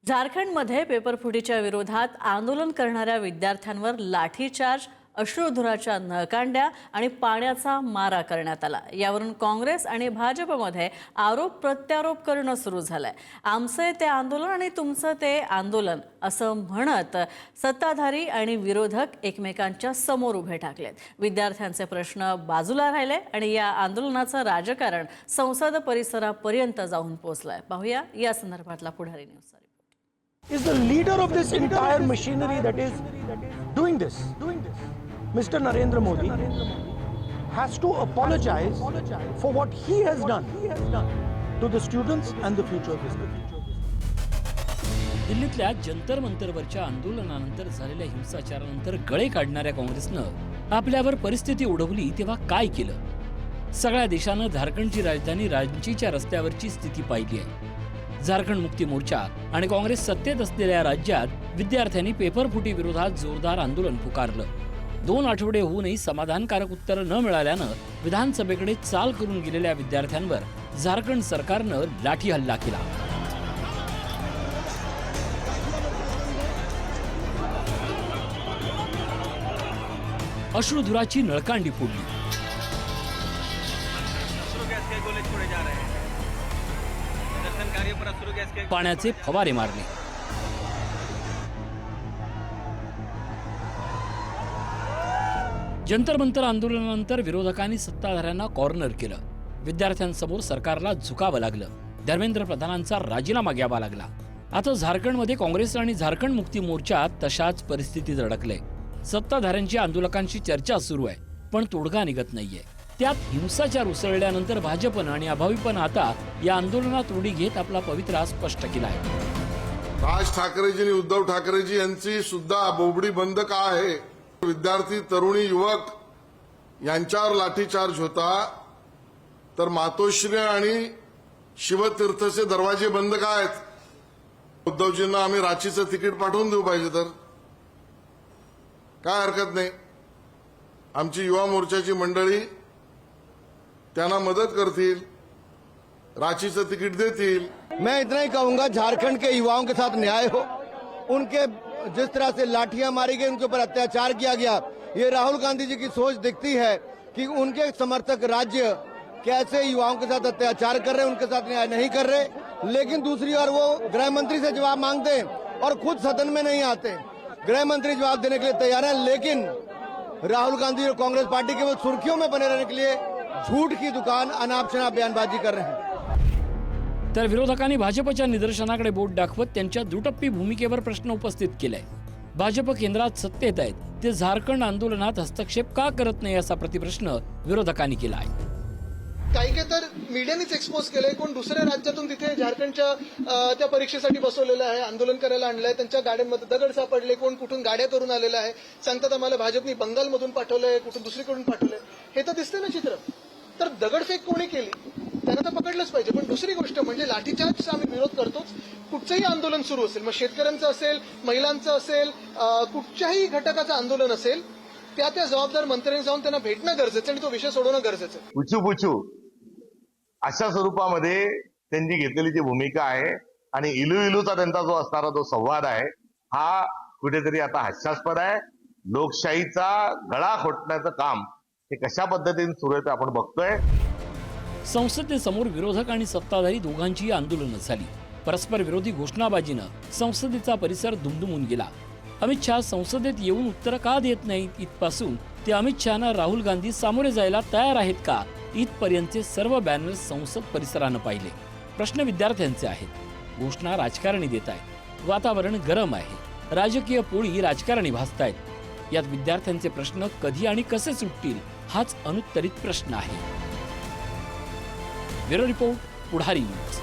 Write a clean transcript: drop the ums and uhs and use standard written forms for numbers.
झारखंडमध्ये पेपरफुटीच्या विरोधात आंदोलन करणाऱ्या विद्यार्थ्यांवर लाठीचार्ज, अश्रुधुराच्या नळकांड्या आणि पाण्याचा मारा करण्यात आला। यावरून काँग्रेस आणि भाजपमध्ये आरोप प्रत्यारोप करणं सुरू झालंय। आमचे ते आंदोलन आणि तुमचं ते आंदोलन असं म्हणत सत्ताधारी आणि विरोधक एकमेकांच्या समोर उभे टाकलेत। विद्यार्थ्यांचे प्रश्न बाजूला राहिले आणि या आंदोलनाचं राजकारण संसद परिसरापर्यंत जाऊन पोहोचलंय। पाहूया या संदर्भातला पुढारी न्यूजचा report. is the leader of this entire machinery that is doing this. Mr. Narendra Modi has to apologize for what he has done to the students and the future of this country. दिल्लीतल्या जंतर मंतरवरच्या आंदोलनानंतर झालेल्या हिंसाचारानंतर गळे काढणाऱ्या काँग्रेसनं आपल्यावर परिस्थिती ओढवली तेव्हा काय केलं? सगळ्या देशानं झारखंडची राजधानी रांचीच्या रस्त्यावरची स्थिती पाहिली आहे। झारखंड मुक्ती मोर्चा आणि काँग्रेस सत्तेत असलेल्या राज्यात विद्यार्थ्यांनी पेपरफुटी विरोधात जोरदार आंदोलन पुकारलं। 2 आठवडे होऊनही समाधानकारक उत्तर न मिळाल्यानं विधानसभेकडे चाल करून गेलेल्या विद्यार्थ्यांवर झारखंड सरकारनं लाठी हल्ला केला। अश्रुधुराची नळकांडी फोडली, पाण्याचे फवारे मारले, जंतर मंतर आंदोलनानंतर विरोधकांनी सत्ताधाऱ्यांना कॉर्नर केलं। विद्यार्थ्यांसमोर सरकारला झुकावं लागलं। धर्मेंद्र प्रधानांचा राजीनामा घ्यावा लागला। आता झारखंडमध्ये काँग्रेस आणि झारखंड मुक्ती मोर्चा तशाच परिस्थितीत अडकले। सत्ताधाऱ्यांची आंदोलकांशी चर्चा सुरू आहे, पण तोडगा निघत नाहीये। त्यात हिंसाचार उसळल्यानंतर भाजपनं आणि अभावीपनं आता या आंदोलनात उडी घेत आपला पवित्रा स्पष्ट केला आहे। राज ठाकरेजी आणि उद्धव ठाकरेजी यांची सुद्धा बोबडी बंद का आहे? विद्यार्थी, तरुणी, युवक यांच्यावर लाठीचार्ज होता, तर मातोश्री आणि शिवतीर्थचे दरवाजे बंद का आहेत? उद्धवजींना आम्ही रांचीचं तिकीट पाठवून देऊ पाहिजे तर काय हरकत नाही। आमची युवा मोर्चाची मंडळी त्यांना मदत करतील, रांची से टिकट देतील। मैं इतना ही कहूंगा, झारखंड के युवाओं के साथ न्याय हो। उनके जिस तरह से लाठियां मारी गई, उनके ऊपर अत्याचार किया गया, ये राहुल गांधी जी की सोच दिखती है कि उनके समर्थक राज्य कैसे युवाओं के साथ अत्याचार कर रहे हैं, उनके साथ न्याय नहीं कर रहे। लेकिन दूसरी ओर वो गृह मंत्री से जवाब मांगते हैं और खुद सदन में नहीं आते। गृह मंत्री जवाब देने के लिए तैयार है, लेकिन राहुल गांधी और कांग्रेस पार्टी केवल सुर्खियों में बने रहने के लिए झूठ की दुकान, अनाप शनाप बयानबाजी कर रहे हैं। तर विरोधकांनी भाजपच्या निदर्शनाकडे बोट दाखवत त्यांच्या दुटप्पी भूमिकेवर प्रश्न उपस्थित केलाय। भाजप केंद्रात सत्तेत आहेत, ते झारखंड आंदोलनात हस्तक्षेप का करत नाही असा प्रतिप्रश्न विरोधकांनी केला आहे। काही तर मीडियानेच एक्सपोज केलंय, कोण दुसऱ्या राज्यातून तिथे झारखंडच्या त्या परीक्षेसाठी बसवलेलं आहे, आंदोलन करायला आणलंय, त्यांच्या गाड्यांमध्ये दगड सापडले, कोण कुठून गाड्या करून आलेला आहे, सांगतात आम्हाला भाजपने बंगालमधून पाठवलंय, कुठून दुसरीकडून पाठवलंय। हे तर दिसतंय ना चित्र। तर दगडफेक कोणी केली त्यांना तर पकडलंच पाहिजे। पण दुसरी गोष्ट म्हणजे लाठीचार्जचा आम्ही विरोध करतोच। कुठचंही आंदोलन सुरू असेल, मग शेतकऱ्यांचं असेल, महिलांचं असेल, कुठच्याही घटकाचं आंदोलन असेल, त्या जबाबदार मंत्र्यांनी जाऊन त्यांना भेटणं गरजेचं आणि तो विषय सोडवणं गरजेचं आहे। पुचू अशा स्वरूपामध्ये त्यांनी घेतलेली जी भूमिका आहे आणि इलूचा त्यांचा जो असणारा जो संवाद आहे, हा कुठेतरी आता हास्यास्पद आहे। लोकशाहीचा गळा घोटण्याचं काम हे कशा पद्धतीने सुरू आहे ते आपण बघतोय। संसदेसमोर विरोधक आणि सत्ताधारी दोघांची आंदोलनं झाली। परस्पर विरोधी घोषणाबाजीनं संसदेचा परिसर दुमदुमून गेला। अमित शहा संसदेत येऊन उत्तर का देत नाहीत इथपासून ते अमित शहाना राहुल गांधी सामोरे जायला तयार आहेत का इथपर्यंतचे सर्व बॅनर्स संसद परिसरानं पाहिले। प्रश्न विद्यार्थ्यांचे आहेत, घोषणा राजकारणी देत आहेत, वातावरण गरम आहे, राजकीय पोळी राजकारणी भासतायत। यात विद्यार्थ्यांचे प्रश्न कधी आणि कसे सुटतील हाच अनुत्तरित प्रश्न आहे। ब्युरो रिपोर्ट, पुढारी न्यूज।